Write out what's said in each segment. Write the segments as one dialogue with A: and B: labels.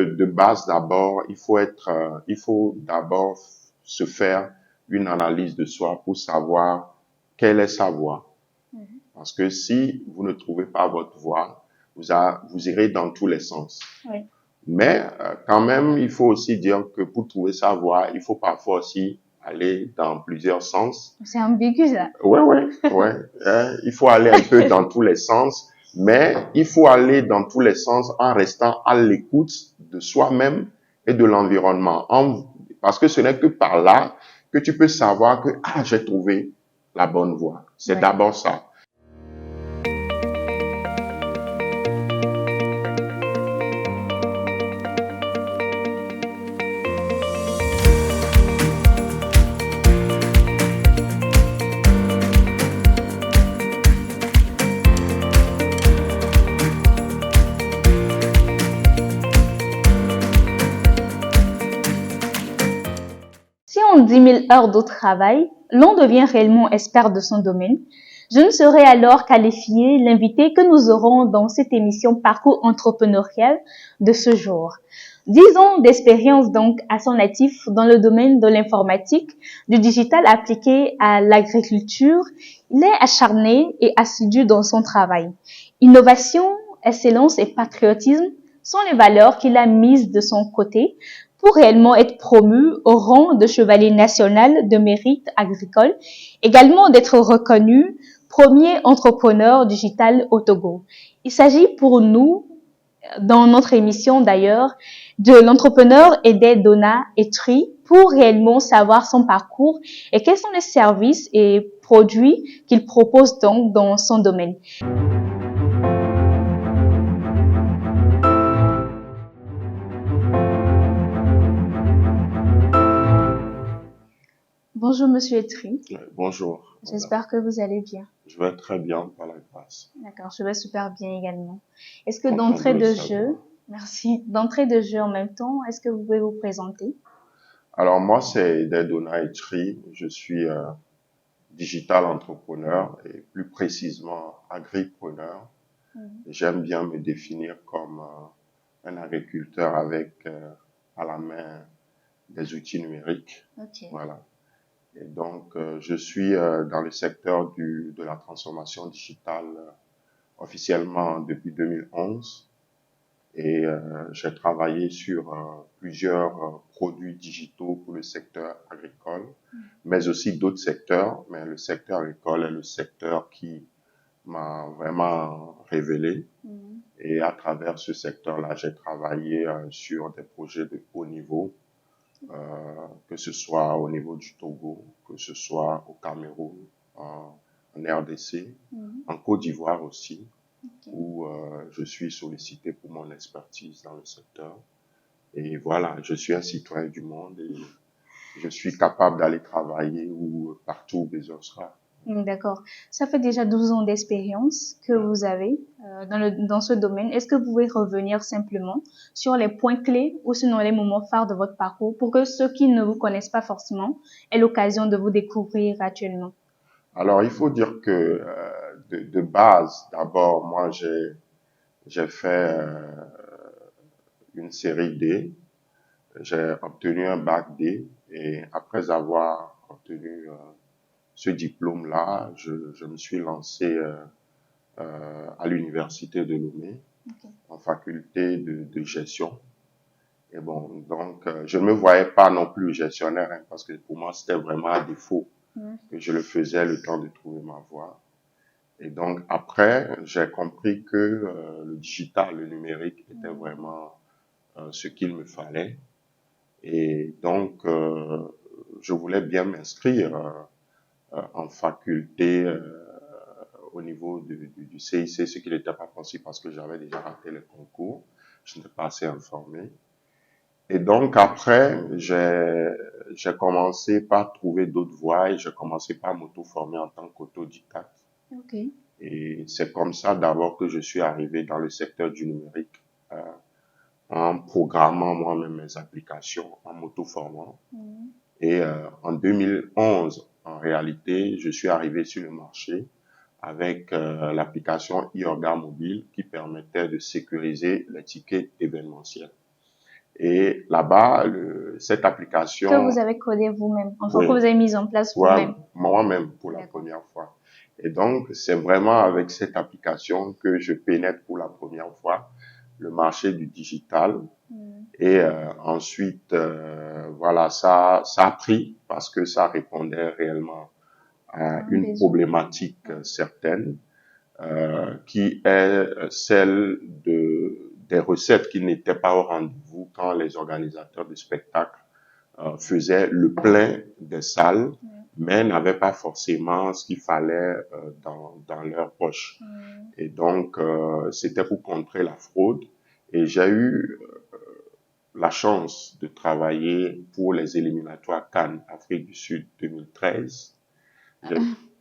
A: de base d'abord, il faut d'abord se faire une analyse de soi pour savoir quelle est sa voie. Parce que si vous ne trouvez pas votre voie, vous irez dans tous les sens.
B: Oui.
A: Mais quand même, il faut aussi dire que pour trouver sa voie, il faut parfois aussi aller dans plusieurs sens.
B: C'est ambigu, ça.
A: Ouais. Il faut aller un peu dans tous les sens, mais il faut aller dans tous les sens en restant à l'écoute de soi-même et de l'environnement. Parce que ce n'est que par là que tu peux savoir que j'ai trouvé la bonne voie. C'est d'abord ça.
B: Si en 10 000 heures de travail, l'on devient réellement expert de son domaine, je ne saurais alors qualifier l'invité que nous aurons dans cette émission Parcours entrepreneurial de ce jour. 10 ans d'expérience donc à son actif dans le domaine de l'informatique, du digital appliqué à l'agriculture. Il est acharné et assidu dans son travail. Innovation, excellence et patriotisme sont les valeurs qu'il a mises de son côté pour réellement être promu au rang de chevalier national de mérite agricole, également d'être reconnu premier entrepreneur digital au Togo. Il s'agit pour nous, dans notre émission d'ailleurs, de l'entrepreneur Ededona Etri pour réellement savoir son parcours et quels sont les services et produits qu'il propose donc dans son domaine. Bonjour Monsieur Etri.
A: Bonjour.
B: J'espère que vous allez bien.
A: Je vais très bien par la grâce.
B: D'accord, je vais super bien également. Est-ce que d'entrée de jeu, merci, d'entrée de jeu en même temps, est-ce que vous pouvez vous présenter?
A: Alors moi, c'est Ededona Etri. Je suis digital entrepreneur et plus précisément agripreneur. J'aime bien me définir comme un agriculteur avec à la main des outils numériques.
B: Okay.
A: Voilà. Et donc, je suis dans le secteur de la transformation digitale officiellement depuis 2011 et j'ai travaillé sur plusieurs produits digitaux pour le secteur agricole, mais aussi d'autres secteurs. Mais le secteur agricole est le secteur qui m'a vraiment révélé. Et à travers ce secteur-là, j'ai travaillé sur des projets de haut niveau, que ce soit au niveau du Togo, que ce soit au Cameroun, en RDC, en Côte d'Ivoire aussi, où je suis sollicité pour mon expertise dans le secteur. Et voilà, je suis un citoyen du monde et je suis capable d'aller travailler partout où besoin sera.
B: D'accord. Ça fait déjà 12 ans d'expérience que vous avez dans ce domaine. Est-ce que vous pouvez revenir simplement sur les points clés ou sinon les moments phares de votre parcours pour que ceux qui ne vous connaissent pas forcément aient l'occasion de vous découvrir actuellement?
A: Alors, il faut dire que de base, d'abord, moi, j'ai fait une série D. J'ai obtenu un bac D et après avoir obtenu ce diplôme-là, je me suis lancé à l'université de Lomé, en faculté de gestion. Et bon, donc, je ne me voyais pas non plus gestionnaire, hein, parce que pour moi, c'était vraiment à défaut que je le faisais le temps de trouver ma voie. Et donc, après, j'ai compris que le digital, le numérique était vraiment ce qu'il me fallait. Et donc, je voulais bien m'inscrire en faculté au niveau du CIC, ce qui n'était pas possible parce que j'avais déjà raté le concours. Je n'étais pas assez informé. Et donc, après, j'ai commencé par trouver d'autres voies et j'ai commencé par m'auto-former en tant qu'autodidacte.
B: Okay.
A: Et c'est comme ça d'abord que je suis arrivé dans le secteur du numérique, en programmant moi-même mes applications, en m'auto-formant. Et en 2011, en réalité, je suis arrivé sur le marché avec l'application iOrga Mobile qui permettait de sécuriser les tickets événementiels. Et là-bas, cette
B: Que
A: application,
B: vous avez codé vous-même, enfin que
A: oui,
B: vous avez mis en place vous-même.
A: moi-même pour la
B: D'accord.
A: première fois. Et donc, c'est vraiment avec cette application que je pénètre pour la première fois le marché du digital. Et ensuite, voilà, ça a pris parce que ça répondait réellement à
B: Un
A: une
B: besoin.
A: problématique certaine, qui est celle des recettes qui n'étaient pas au rendez-vous quand les organisateurs de spectacles faisaient le plein des salles, mais n'avaient pas forcément ce qu'il fallait dans leur poche. Et donc, c'était pour contrer la fraude. Et j'ai eu la chance de travailler pour les éliminatoires Cannes Afrique du Sud 2013. J'ai,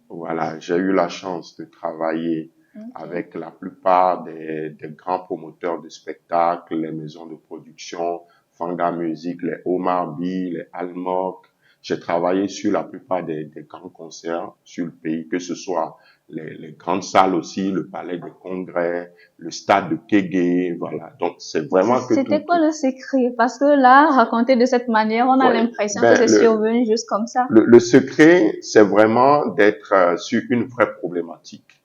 A: voilà, j'ai eu la chance de travailler avec la plupart des grands promoteurs de spectacles, les maisons de production, Fanga Music, les Omar B, les Almok. J'ai travaillé sur la plupart des grands concerts sur le pays, que ce soit les grandes salles aussi, le palais des congrès, le stade de Kégué, voilà. Donc, c'est vraiment que
B: C'était quoi le secret? Parce que là, raconté de cette manière, on a
A: ouais,
B: l'impression que
A: ben,
B: c'est survenu juste comme ça.
A: le secret, c'est vraiment d'être sur une vraie problématique.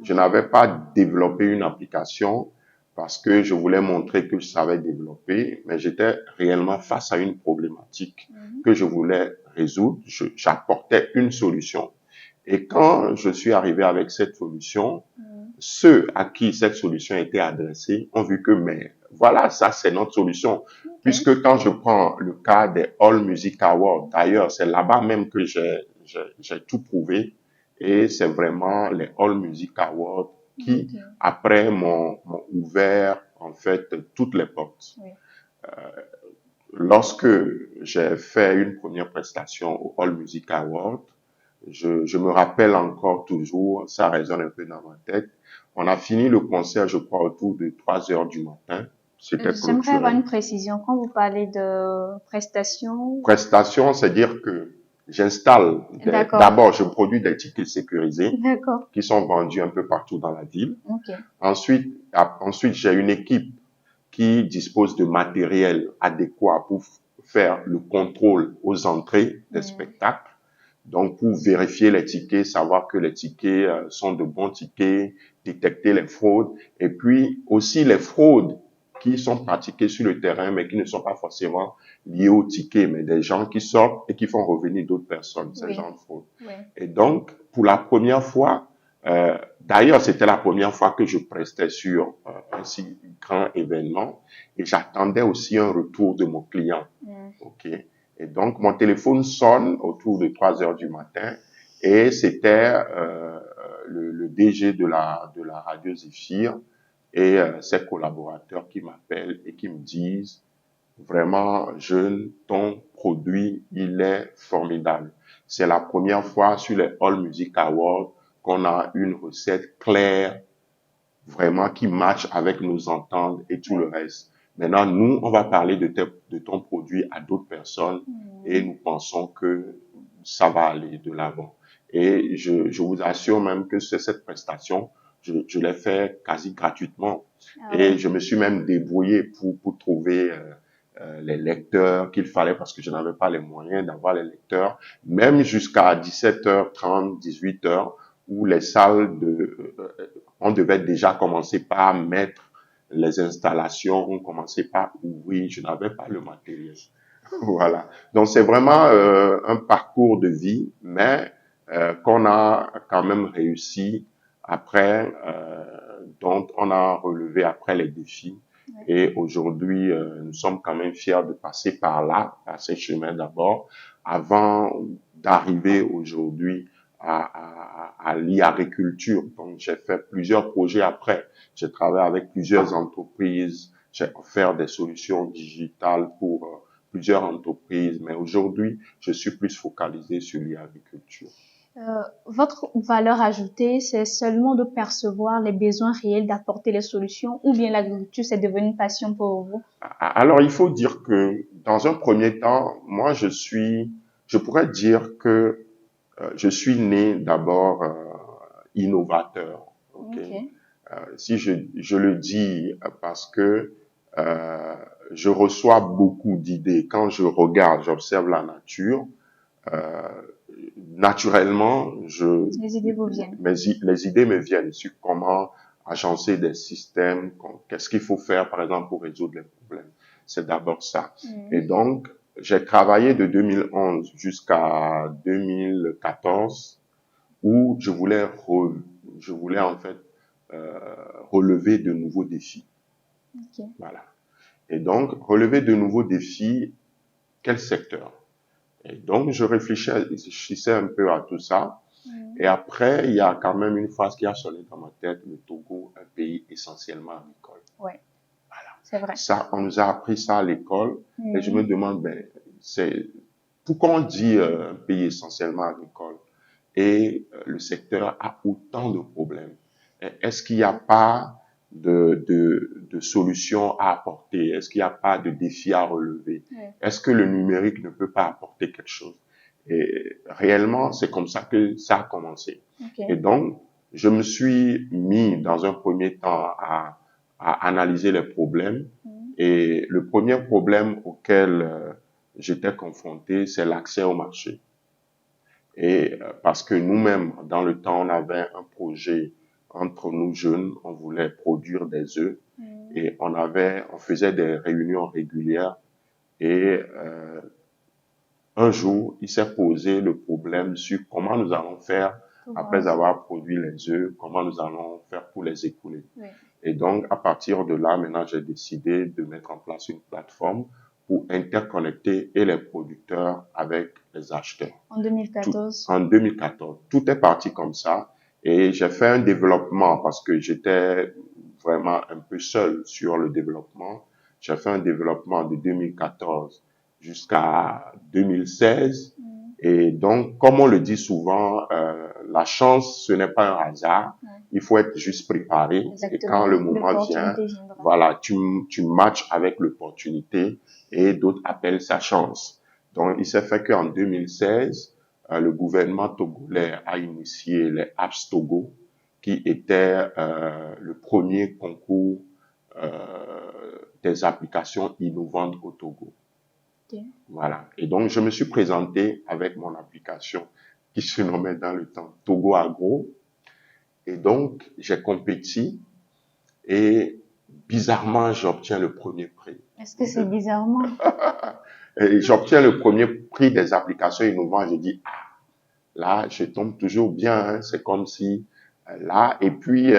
A: Je n'avais pas développé une application parce que je voulais montrer que je savais développer, mais j'étais réellement face à une problématique que je voulais résoudre. J'apportais une solution. Et quand je suis arrivé avec cette solution, ceux à qui cette solution était adressée ont vu que, mais voilà, ça c'est notre solution. Puisque quand je prends le cas des All Music Awards, d'ailleurs, c'est là-bas même que j'ai tout prouvé. Et c'est vraiment les All Music Awards qui, après, m'ont ouvert, en fait, toutes les portes. Lorsque j'ai fait une première prestation au All Music Awards, je me rappelle encore toujours, ça résonne un peu dans ma tête. On a fini le concert, je crois, autour de 3 heures du matin. C'était
B: J'aimerais avoir
A: clôturé.
B: une précision. Quand vous parlez de prestations,
A: Prestation, c'est dire que j'installe
B: d'accord,
A: d'abord, je produis des tickets sécurisés
B: d'accord,
A: qui sont vendus un peu partout dans la ville.
B: ok,
A: Ensuite, j'ai une équipe qui dispose de matériel adéquat pour faire le contrôle aux entrées des spectacles. Donc, pour vérifier les tickets, savoir que les tickets sont de bons tickets, détecter les fraudes, et puis aussi les fraudes qui sont pratiquées sur le terrain, mais qui ne sont pas forcément liées aux tickets, mais des gens qui sortent et qui font revenir d'autres personnes, ces gens de fraude. Et donc, pour la première fois, d'ailleurs, c'était la première fois que je prestais sur un si grand événement, et j'attendais aussi un retour de mon client. Ok. Et donc, mon téléphone sonne autour de 3 heures du matin et c'était le DG de la radio Zéphyr et ses collaborateurs qui m'appellent et qui me disent vraiment, jeune, ton produit, il est formidable. C'est la première fois sur les All Music Awards qu'on a une recette claire, vraiment qui match avec nos ententes et tout le reste. Maintenant, nous, on va parler de ton produit à d'autres personnes et nous pensons que ça va aller de l'avant. Et je vous assure même que cette prestation, je l'ai fait quasi gratuitement. Et je me suis même débrouillé pour trouver les lecteurs qu'il fallait parce que je n'avais pas les moyens d'avoir les lecteurs, même jusqu'à 17h30, 18h, où les salles on devait déjà commencer par mettre les installations, on commençait par ouvrir, je n'avais pas le matériel. Voilà. Donc c'est vraiment un parcours de vie, mais qu'on a quand même réussi après, dont on a relevé après les défis. Et aujourd'hui, nous sommes quand même fiers de passer par là, par ces chemins d'abord, avant d'arriver aujourd'hui à l'e-agriculture. Donc, j'ai fait plusieurs projets après. J'ai travaillé avec plusieurs entreprises. J'ai offert des solutions digitales pour plusieurs entreprises. Mais aujourd'hui, je suis plus focalisé sur l'e-agriculture.
B: votre valeur ajoutée, c'est seulement de percevoir les besoins réels, d'apporter les solutions, ou bien l'agriculture, c'est devenu une passion pour vous?
A: Alors, il faut dire que dans un premier temps, moi, je pourrais dire que je suis né d'abord innovateur. Okay? Si je le dis parce que je reçois beaucoup d'idées. Quand je regarde, j'observe la nature, euh, naturellement,
B: Les idées vous viennent.
A: les idées me viennent sur comment agencer des systèmes, qu'est-ce qu'il faut faire, par exemple, pour résoudre les problèmes. C'est d'abord ça. Et donc, j'ai travaillé de 2011 jusqu'à 2014 où je voulais en fait relever de nouveaux défis.
B: Okay.
A: Voilà. Et donc, relever de nouveaux défis, quel secteur? Et donc, je réfléchissais un peu à tout ça. Et après, il y a quand même une phrase qui a sonné dans ma tête, le Togo, un pays essentiellement agricole.
B: Ouais,
A: Voilà.
B: c'est vrai.
A: Ça, on nous a appris ça à l'école. Et je me demande, ben, pourquoi on dit un pays essentiellement agricole et le secteur a autant de problèmes? Est-ce qu'il n'y a pas de solutions à apporter? Est-ce qu'il n'y a pas de défis à relever? Est-ce que le numérique ne peut pas apporter quelque chose? Et réellement, c'est comme ça que ça a commencé.
B: Okay.
A: Et donc, je me suis mis dans un premier temps à analyser les problèmes. Et le premier problème auquel j'étais confronté, c'est l'accès au marché. Et parce que nous-mêmes, dans le temps, on avait un projet entre nous jeunes, on voulait produire des œufs et on faisait des réunions régulières et un jour, il s'est posé le problème sur comment nous allons faire après avoir produit les œufs, comment nous allons faire pour les écouler.
B: Oui.
A: Et donc, à partir de là, maintenant, j'ai décidé de mettre en place une plateforme pour interconnecter et les producteurs avec les acheteurs.
B: En 2014.
A: En 2014. Tout est parti comme ça. Et j'ai fait un développement parce que j'étais vraiment un peu seul sur le développement. J'ai fait un développement de 2014 jusqu'à 2016. Et donc, comme on le dit souvent, la chance, ce n'est pas un hasard. Il faut être juste préparé.
B: Exactement.
A: Et quand le moment vient, voilà, tu matches avec l'opportunité et d'autres appellent sa chance. Donc, il s'est fait qu'en 2016, le gouvernement togolais a initié les Apps Togo, qui était le premier concours des applications innovantes au Togo.
B: Okay.
A: Voilà. Et donc, je me suis présenté avec mon application qui se nommait dans le temps Togo Agro. Et donc, j'ai compéti et bizarrement, j'obtiens le premier prix.
B: Est-ce que c'est bizarrement?
A: Et j'obtiens le premier prix des applications innovantes. Je dis, ah, là, je tombe toujours bien. Hein. C'est comme si, là, et puis,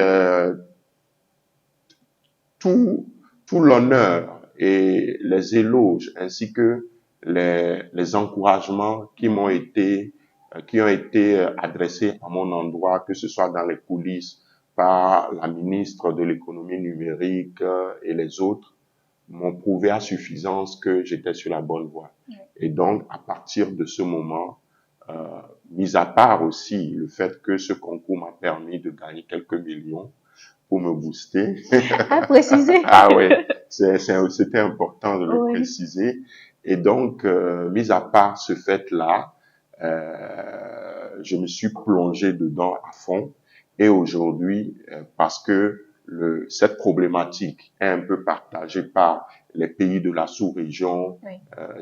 A: tout l'honneur et les éloges ainsi que les encouragements qui ont été adressés à mon endroit, que ce soit dans les coulisses par la ministre de l'économie numérique et les autres, m'ont prouvé à suffisance que j'étais sur la bonne voie. Et donc, à partir de ce moment, mis à part aussi le fait que ce concours m'a permis de gagner quelques millions, pour me booster.
B: À préciser.
A: Ah oui, c'était important de le préciser. Et donc, mis à part ce fait-là, je me suis plongé dedans à fond. Et aujourd'hui, parce que cette problématique est un peu partagée par les pays de la sous-région,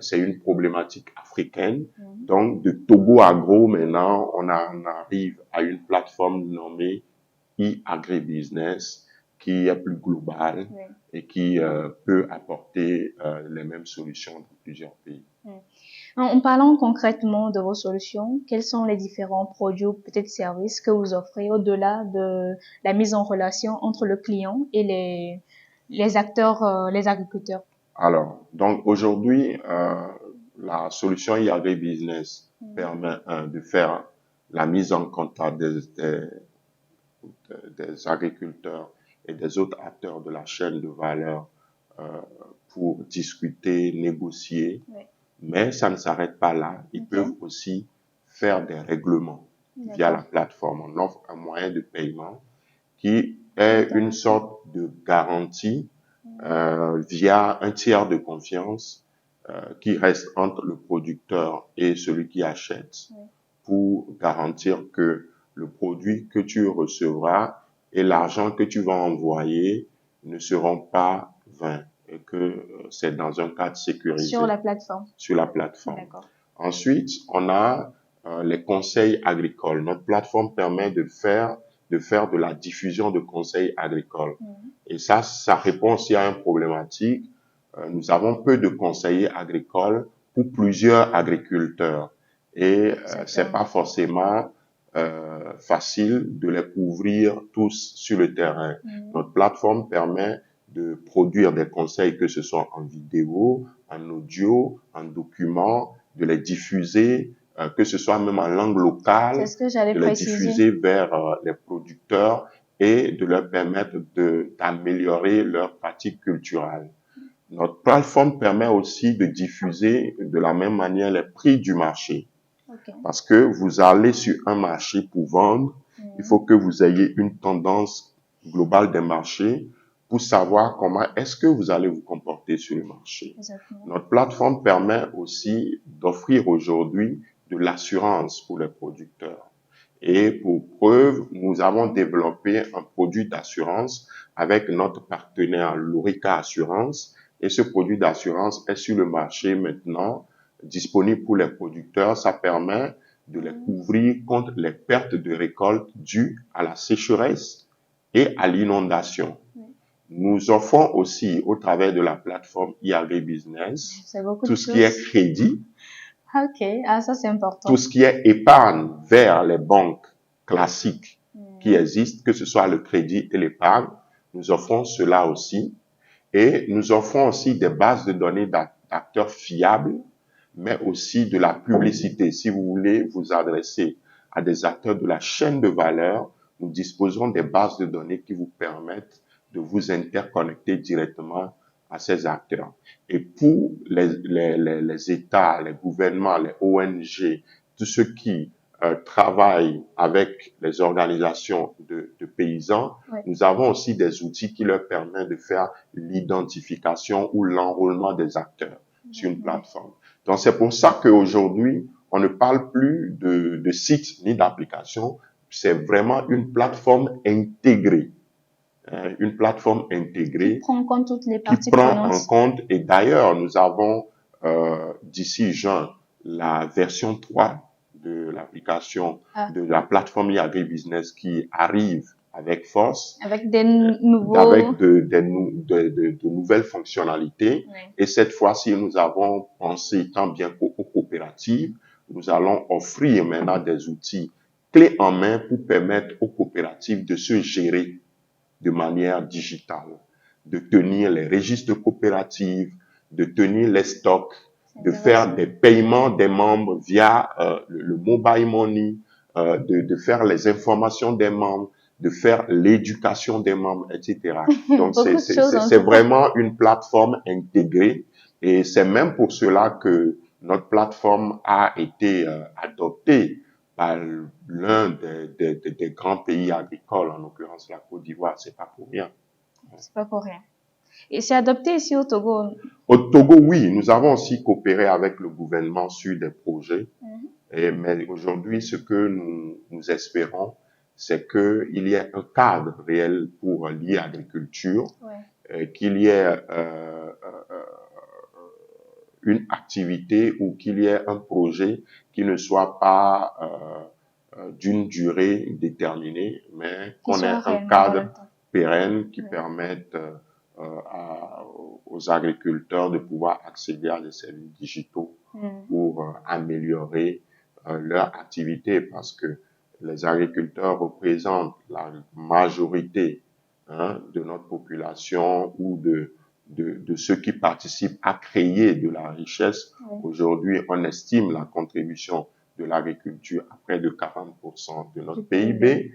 A: c'est une problématique africaine. Donc, de Togo Agro, maintenant, on arrive à une plateforme nommée e-agribusiness qui est plus global et qui peut apporter les mêmes solutions dans plusieurs pays.
B: En parlant concrètement de vos solutions, quels sont les différents produits ou peut-être services que vous offrez au-delà de la mise en relation entre le client et les acteurs, les agriculteurs?
A: Alors, donc aujourd'hui, la solution e-agribusiness permet de faire la mise en contact des agriculteurs et des autres acteurs de la chaîne de valeur pour discuter, négocier. Mais ça ne s'arrête pas là. Ils peuvent aussi faire des règlements via la plateforme. On offre un moyen de paiement qui est une sorte de garantie via un tiers de confiance qui reste entre le producteur et celui qui achète pour garantir que le produit que tu recevras et l'argent que tu vas envoyer ne seront pas vains. et que c'est dans un cadre sécurisé.
B: Sur la plateforme.
A: Sur la plateforme.
B: D'accord.
A: Ensuite, on a les conseils agricoles. Notre plateforme permet de faire de la diffusion de conseils agricoles. Et ça répond aussi à une problématique. Nous avons peu de conseillers agricoles pour plusieurs agriculteurs. Et c'est pas forcément facile de les couvrir tous sur le terrain. Notre plateforme permet de produire des conseils, que ce soit en vidéo, en audio, en document, de les diffuser, que ce soit même en langue locale,
B: C'est ce que j'allais
A: de les diffuser vers les producteurs et de leur permettre d'améliorer leurs pratiques culturelles. Notre plateforme permet aussi de diffuser de la même manière les prix du marché. Okay. Parce que vous allez sur un marché pour vendre, il faut que vous ayez une tendance globale des marchés pour savoir comment est-ce que vous allez vous comporter sur le marché. Exactement. Notre plateforme permet aussi d'offrir aujourd'hui de l'assurance pour les producteurs. Et pour preuve, nous avons développé un produit d'assurance avec notre partenaire Lorica Assurance. Et ce produit d'assurance est sur le marché maintenant, disponible pour les producteurs. Ça permet de les couvrir contre les pertes de récolte dues à la sécheresse et à l'inondation. Nous offrons aussi, au travers de la plateforme e-agribusiness, tout ce qui est crédit.
B: Ok, ça c'est important.
A: Tout ce qui est épargne vers les banques classiques qui existent, que ce soit le crédit et l'épargne, nous offrons cela aussi. Et nous offrons aussi des bases de données d'acteurs fiables, mais aussi de la publicité. Si vous voulez vous adresser à des acteurs de la chaîne de valeur, nous disposons des bases de données qui vous permettent de vous interconnecter directement à ces acteurs. Et pour les États, les gouvernements, les ONG, tous ceux qui travaillent avec les organisations de paysans, nous avons aussi des outils qui leur permettent de faire l'identification ou l'enrôlement des acteurs sur une plateforme. Donc, c'est pour ça qu'aujourd'hui, on ne parle plus de sites ni d'applications. C'est vraiment une plateforme intégrée. Une plateforme intégrée
B: qui prend en compte toutes les parties
A: qui prend en compte. Et d'ailleurs, nous avons d'ici juin la version 3 de l'application de la plateforme e-agribusiness qui arrive avec force,
B: avec des nouveaux,
A: avec de nouvelles fonctionnalités. Oui. Et cette fois-ci, nous avons pensé tant bien qu'aux coopératives. Nous allons offrir maintenant des outils clés en main pour permettre aux coopératives de se gérer de manière digitale, de tenir les registres coopératifs, de tenir les stocks, de faire des paiements des membres via le mobile money, de faire les informations des membres, de faire l'éducation des membres, etc. Donc, c'est vraiment une plateforme intégrée et c'est même pour cela que notre plateforme a été adoptée par l'un des grands pays agricoles, en l'occurrence la Côte d'Ivoire. C'est pas pour rien.
B: C'est pas pour rien. Et c'est adopté ici au Togo?
A: Au Togo, oui. Nous avons aussi coopéré avec le gouvernement sur des projets. Mais aujourd'hui, ce que nous espérons, c'est qu'il y ait un cadre réel pour l'e-agriculture, qu'il y ait une activité ou qu'il y ait un projet qui ne soit pas d'une durée déterminée, mais qu'on ait un cadre pérenne qui permette aux agriculteurs de pouvoir accéder à des services digitaux pour améliorer leur activité, parce que les agriculteurs représentent la majorité de notre population ou de ceux qui participent à créer de la richesse. Aujourd'hui, on estime la contribution de l'agriculture à près de 40% de notre PIB.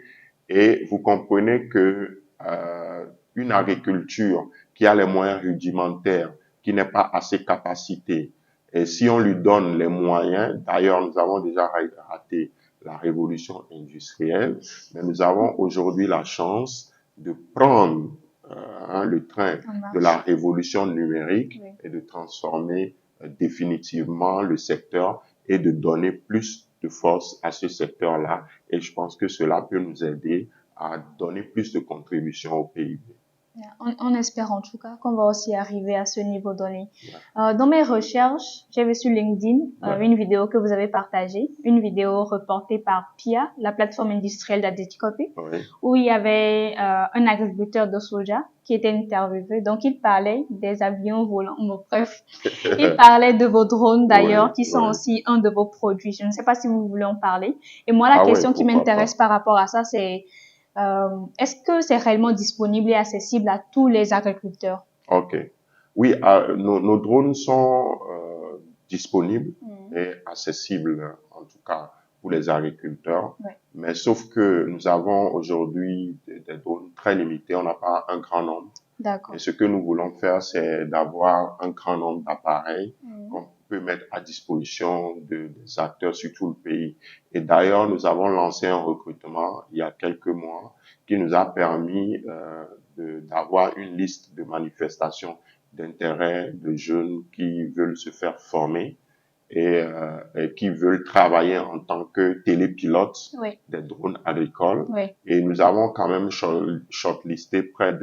A: Et vous comprenez que une agriculture qui a les moyens rudimentaires, qui n'est pas assez capacitée, et si on lui donne les moyens, d'ailleurs nous avons déjà raté la révolution industrielle, mais nous avons aujourd'hui la chance de prendre le train de la révolution numérique et de transformer définitivement le secteur et de donner plus de force à ce secteur-là. Et je pense que cela peut nous aider à donner plus de contributions au PIB.
B: On espère en tout cas qu'on va aussi arriver à ce niveau donné.
A: Ouais.
B: Dans mes recherches, j'ai vu sur LinkedIn
A: Ouais.
B: une vidéo que vous avez partagée, une vidéo reportée par PIA, la plateforme industrielle d'Adéticopé,
A: Oui.
B: où il y avait un agriculteur de soja qui était interviewé. Donc, il parlait des avions volants. Bon, bref, il parlait de vos drones d'ailleurs,
A: Oui,
B: qui sont
A: oui.
B: aussi un de vos produits. Je ne sais pas si vous voulez en parler. Et moi, la
A: Ah ouais,
B: question qui
A: pourquoi
B: m'intéresse
A: pas.
B: par rapport à ça, c'est est-ce que c'est réellement disponible et accessible à tous les agriculteurs?
A: Ok. Oui, nos drones sont disponibles et accessibles, en tout cas pour les agriculteurs.
B: Ouais,
A: Mais sauf que nous avons aujourd'hui des drones très limités. On n'a pas un grand nombre. Et
B: d'accord.
A: ce que nous voulons faire, c'est d'avoir un grand nombre d'appareils
B: Mhm.
A: qu'on peut mettre à disposition des acteurs sur tout le pays. Et d'ailleurs, nous avons lancé un recrutement il y a quelques mois qui nous a permis d'avoir une liste de manifestations d'intérêt de jeunes qui veulent se faire former et qui veulent travailler en tant que télépilotes
B: Oui,
A: des drones agricoles.
B: oui.
A: Et nous avons quand même shortlisté près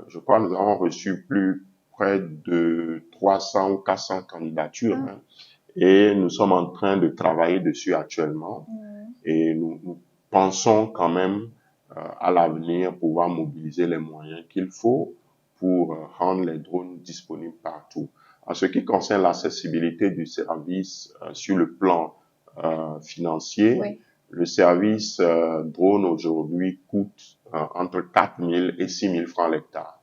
A: je crois, nous avons reçu près de 300 ou 400 candidatures,
B: Ah.
A: hein. Et nous sommes en train de travailler dessus actuellement.
B: Mhm.
A: Et nous pensons quand même à l'avenir pouvoir mobiliser les moyens qu'il faut pour rendre les drones disponibles partout. En ce qui concerne l'accessibilité du service sur le plan financier,
B: Oui,
A: le service drone aujourd'hui coûte entre 4 000 et 6 000 francs l'hectare.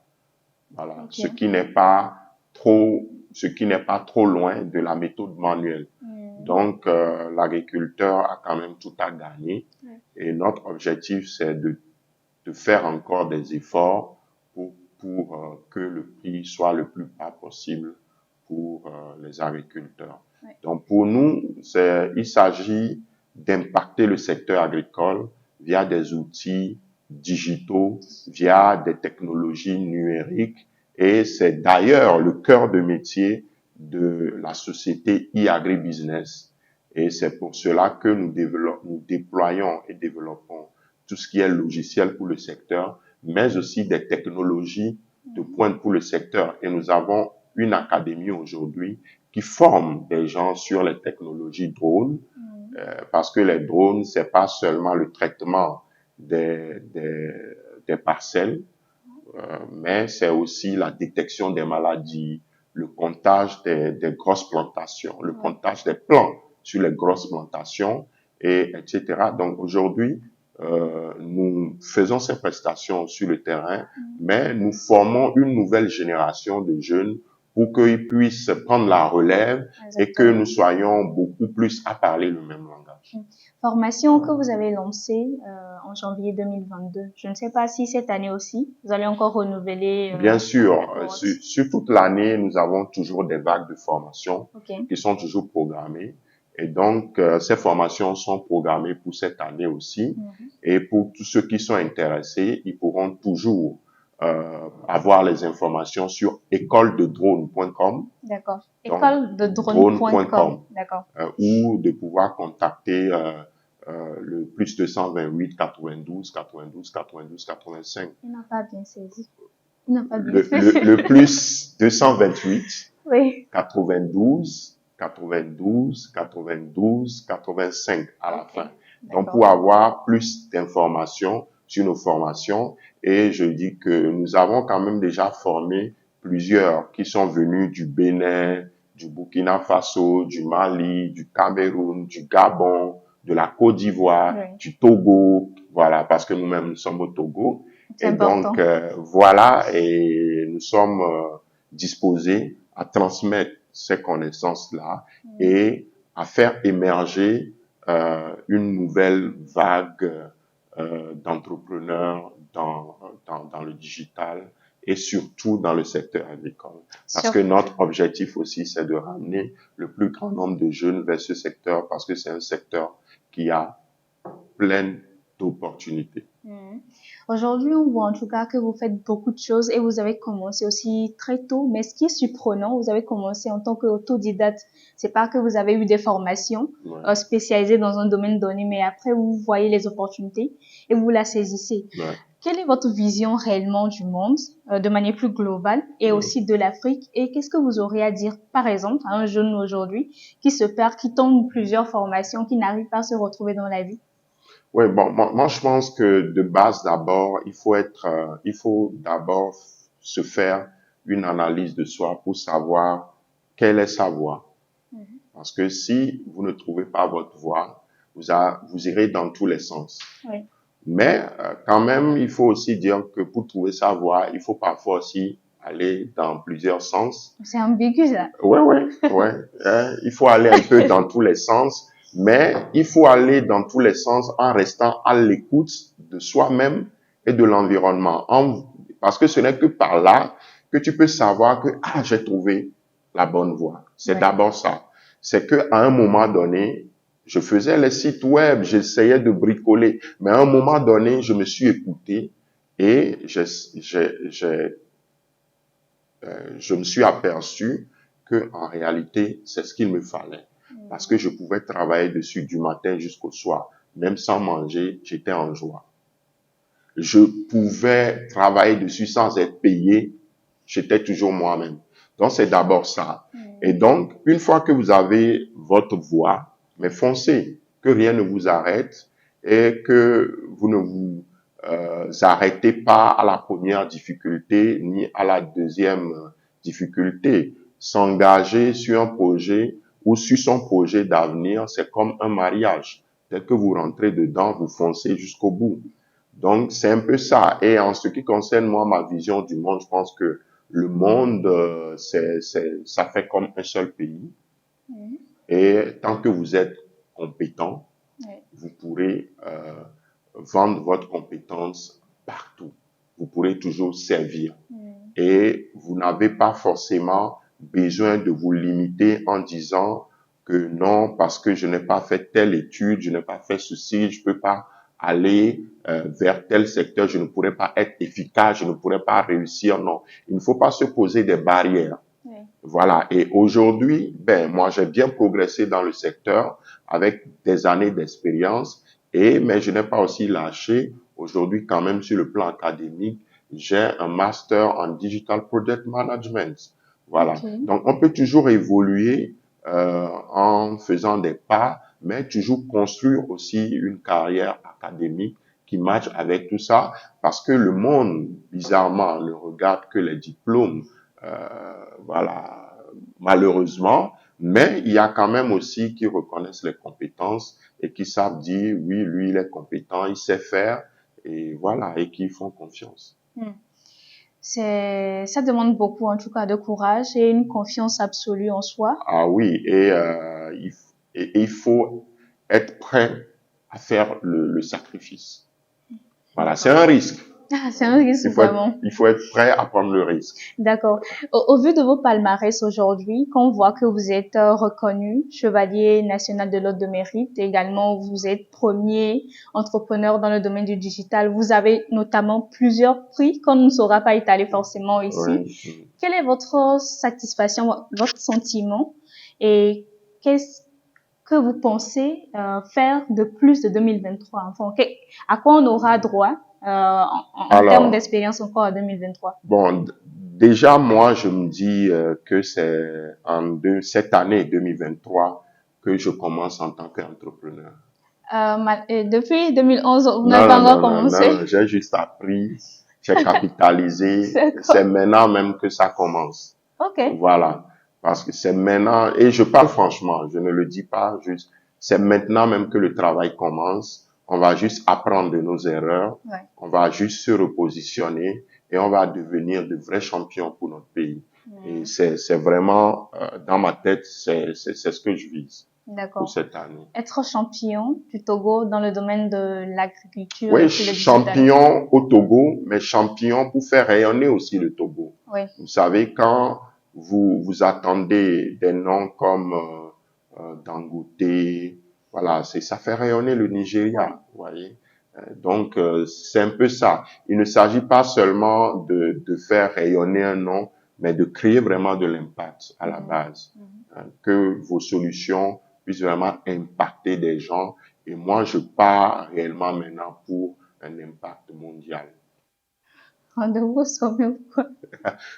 A: Voilà,
B: ok.
A: ce qui n'est pas trop loin de la méthode manuelle. Donc, l'agriculteur a quand même tout à gagner.
B: Ouais.
A: Et notre objectif, c'est de faire encore des efforts pour que le prix soit le plus bas possible pour les agriculteurs.
B: Ouais.
A: Donc, pour nous, il s'agit d'impacter le secteur agricole via des outils digitaux, via des technologies numériques. Et c'est d'ailleurs le cœur de métier de la société e-agribusiness. Et c'est pour cela que nous déployons et développons tout ce qui est logiciel pour le secteur, mais aussi des technologies de pointe pour le secteur. Et nous avons une académie aujourd'hui qui forme des gens sur les technologies drones, parce que les drones, c'est pas seulement le traitement des parcelles, mais c'est aussi la détection des maladies, le comptage des grosses plantations, le comptage des plants sur les grosses plantations, etc. Donc aujourd'hui, nous faisons ces prestations sur le terrain, mais nous formons une nouvelle génération de jeunes pour qu'ils puissent prendre la relève et que nous soyons beaucoup plus à parler le même langage.
B: Formation que vous avez lancée en janvier 2022. Je ne sais pas si cette année aussi, vous allez encore renouveler.
A: Bien sûr, sur toute l'année, nous avons toujours des vagues de formation qui sont toujours programmées. Et donc, ces formations sont programmées pour cette année aussi. Et pour tous ceux qui sont intéressés, ils pourront toujours avoir les informations sur écolededrone.com.
B: D'accord. Écolededrone.com. D'accord.
A: Ou de pouvoir contacter le plus 228 92 92 92 85.
B: Il n'a pas bien saisi. Il n'a pas bien
A: le plus 228
B: oui.
A: 92 92 92 85 à la fin. Donc,
B: D'accord.
A: pour avoir plus d'informations sur nos formations, et je dis que nous avons quand même déjà formé plusieurs qui sont venus du Bénin, du Burkina Faso, du Mali, du Cameroun, du Gabon, de la Côte d'Ivoire, du Togo, voilà, parce que nous-mêmes nous sommes au Togo. Et
B: important.
A: donc, voilà, et nous sommes disposés à transmettre ces connaissances-là et à faire émerger une nouvelle vague d'entrepreneurs dans le digital et surtout dans le secteur agricole. Parce que notre objectif aussi, c'est de ramener le plus grand nombre de jeunes vers ce secteur parce que c'est un secteur qui a plein d'opportunités.
B: Aujourd'hui, on voit en tout cas que vous faites beaucoup de choses et vous avez commencé aussi très tôt. Mais ce qui est surprenant, vous avez commencé en tant qu'autodidacte. C'est pas que vous avez eu des formations spécialisées dans un domaine donné, mais après vous voyez les opportunités et vous la saisissez. Quelle est votre vision réellement du monde, de manière plus globale, et aussi de l'Afrique? Et qu'est-ce que vous aurez à dire, par exemple, à un jeune aujourd'hui qui se perd, qui tombe plusieurs formations, qui n'arrive pas à se retrouver dans la vie?
A: Oui, bon, moi, je pense que de base, d'abord, il faut d'abord se faire une analyse de soi pour savoir quelle est sa voie.
B: Mhm.
A: Parce que si vous ne trouvez pas votre voie, vous irez dans tous les sens.
B: Oui,
A: Mais quand même, il faut aussi dire que pour trouver sa voie, il faut parfois aussi aller dans plusieurs sens.
B: c'est ambigu, ça.
A: Ouais. Il faut aller un peu dans tous les sens, mais il faut aller dans tous les sens en restant à l'écoute de soi-même et de l'environnement. Parce que ce n'est que par là que tu peux savoir que, ah, j'ai trouvé la bonne voie. C'est
B: Oui.
A: d'abord ça. C'est que à un moment donné, je faisais les sites web, j'essayais de bricoler, mais à un moment donné, je me suis écouté et je me suis aperçu que en réalité, c'est ce qu'il me fallait. Parce que je pouvais travailler dessus du matin jusqu'au soir. Même sans manger, j'étais en joie. Je pouvais travailler dessus sans être payé. J'étais toujours moi-même. Donc, c'est d'abord ça. Et donc, une fois que vous avez votre voix, mais foncez, que rien ne vous arrête et que vous ne vous arrêtez pas à la première difficulté ni à la deuxième difficulté. S'engager sur un projet ou sur son projet d'avenir, c'est comme un mariage. Dès que vous rentrez dedans, vous foncez jusqu'au bout. Donc, c'est un peu ça. Et en ce qui concerne, moi, ma vision du monde, je pense que le monde, ça fait comme un seul pays.
B: Mhm.
A: Et tant que vous êtes compétent,
B: Oui.
A: vous pourrez vendre votre compétence partout. Vous pourrez toujours servir. Et vous n'avez pas forcément besoin de vous limiter en disant que non, parce que je n'ai pas fait telle étude, je n'ai pas fait ceci, je peux pas aller vers tel secteur, je ne pourrais pas être efficace, je ne pourrais pas réussir. Non, il ne faut pas se poser des barrières.
B: Oui.
A: Voilà. Et aujourd'hui, moi, j'ai bien progressé dans le secteur avec des années d'expérience mais je n'ai pas aussi lâché. Aujourd'hui, quand même, sur le plan académique, j'ai un master en Digital Project Management. Voilà.
B: Ok.
A: Donc, on peut toujours évoluer en faisant des pas, mais toujours construire aussi une carrière académique qui matche avec tout ça, parce que le monde, bizarrement, ne regarde que les diplômes. Voilà, malheureusement, mais il y a quand même aussi qui reconnaissent les compétences et qui savent dire, oui, lui, il est compétent, il sait faire, et voilà, et qui font confiance.
B: Ça demande beaucoup, en tout cas, de courage et une confiance absolue en soi.
A: Ah oui, il faut être prêt à faire le sacrifice. Voilà, c'est un risque.
B: Ah, c'est un risque, vraiment.
A: Il faut être prêt à prendre le risque.
B: D'accord. Au vu de vos palmarès aujourd'hui, qu'on voit que vous êtes reconnu chevalier national de l'ordre de mérite, également vous êtes premier entrepreneur dans le domaine du digital. Vous avez notamment plusieurs prix qu'on ne saura pas étaler forcément ici.
A: Oui.
B: Quelle est votre satisfaction, votre sentiment et qu'est-ce que vous pensez faire de plus de 2023? Enfin, à quoi on aura droit en termes
A: Alors,
B: d'expérience encore en 2023?
A: bon, déjà, moi, je me dis que c'est cette année 2023 que je commence en tant qu'entrepreneur.
B: Depuis 2011, vous n'avez
A: Non,
B: pas
A: non,
B: encore
A: non, non, non,
B: commencé.
A: j'ai juste appris, j'ai capitalisé. C'est
B: D'accord.
A: maintenant même que ça commence.
B: Ok.
A: Voilà. Parce que c'est maintenant, et je parle franchement, je ne le dis pas juste, c'est maintenant même que le travail commence. On va juste apprendre de nos erreurs.
B: Ouais.
A: On va juste se repositionner et on va devenir de vrais champions pour notre pays. Et c'est vraiment, dans ma tête, c'est ce que je vise pour
B: D'accord.
A: cette année.
B: Être champion du Togo dans le domaine de l'agriculture et
A: Oui,
B: puis le digital.
A: champion au Togo, mais champion pour faire rayonner aussi le Togo.
B: Oui.
A: Vous savez, quand vous attendez des noms comme Dangote, voilà, ça fait rayonner le Nigeria,
B: Ouais.
A: vous voyez. Donc, c'est un peu ça. Il ne s'agit pas seulement de faire rayonner un nom, mais de créer vraiment de l'impact à la base. Que vos solutions puissent vraiment impacter des gens. Et moi, je pars réellement maintenant pour un impact mondial.
B: Rendez-vous au sommet ou quoi?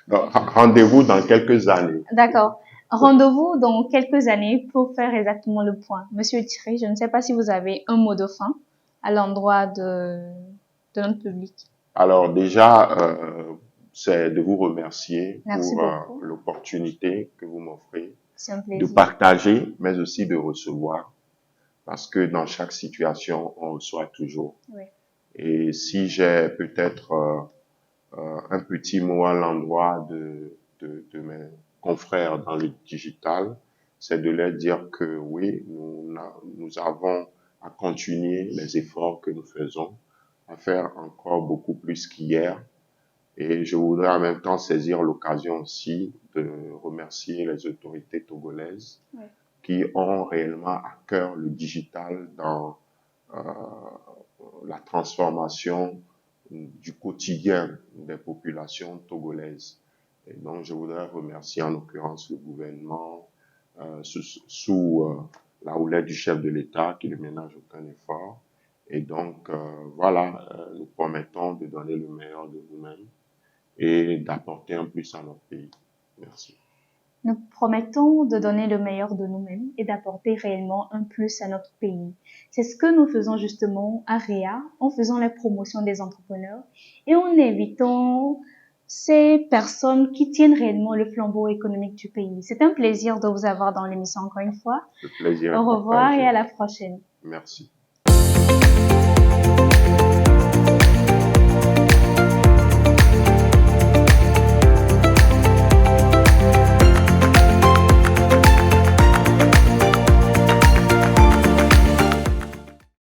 A: Donc, rendez-vous dans quelques années.
B: D'accord. Rendez-vous dans quelques années pour faire exactement le point. Monsieur Thierry, je ne sais pas si vous avez un mot de fin à l'endroit de notre public.
A: Alors déjà, c'est de vous remercier
B: Merci
A: pour
B: beaucoup.
A: l'opportunité que vous m'offrez
B: C'est un
A: de
B: plaisir.
A: partager, mais aussi de recevoir, parce que dans chaque situation, on reçoit toujours.
B: Oui.
A: Et si j'ai peut-être un petit mot à l'endroit de mes confrères dans le digital, c'est de leur dire que oui, nous avons à continuer les efforts que nous faisons, à faire encore beaucoup plus qu'hier. Et je voudrais en même temps saisir l'occasion aussi de remercier les autorités togolaises
B: Oui.
A: qui ont réellement à cœur le digital dans euh, la transformation du quotidien des populations togolaises. Et donc, je voudrais remercier en l'occurrence le gouvernement sous la houlette du chef de l'État qui ne ménage aucun effort. Et donc, voilà, nous promettons de donner le meilleur de nous-mêmes et d'apporter un plus à notre pays. Merci.
B: Nous promettons de donner le meilleur de nous-mêmes et d'apporter réellement un plus à notre pays. C'est ce que nous faisons justement à REA en faisant la promotion des entrepreneurs et en invitant ces personnes qui tiennent réellement le flambeau économique du pays. C'est un plaisir de vous avoir dans l'émission encore une fois.
A: Le plaisir
B: Au
A: est
B: revoir et
A: partagé.
B: à la prochaine.
A: Merci.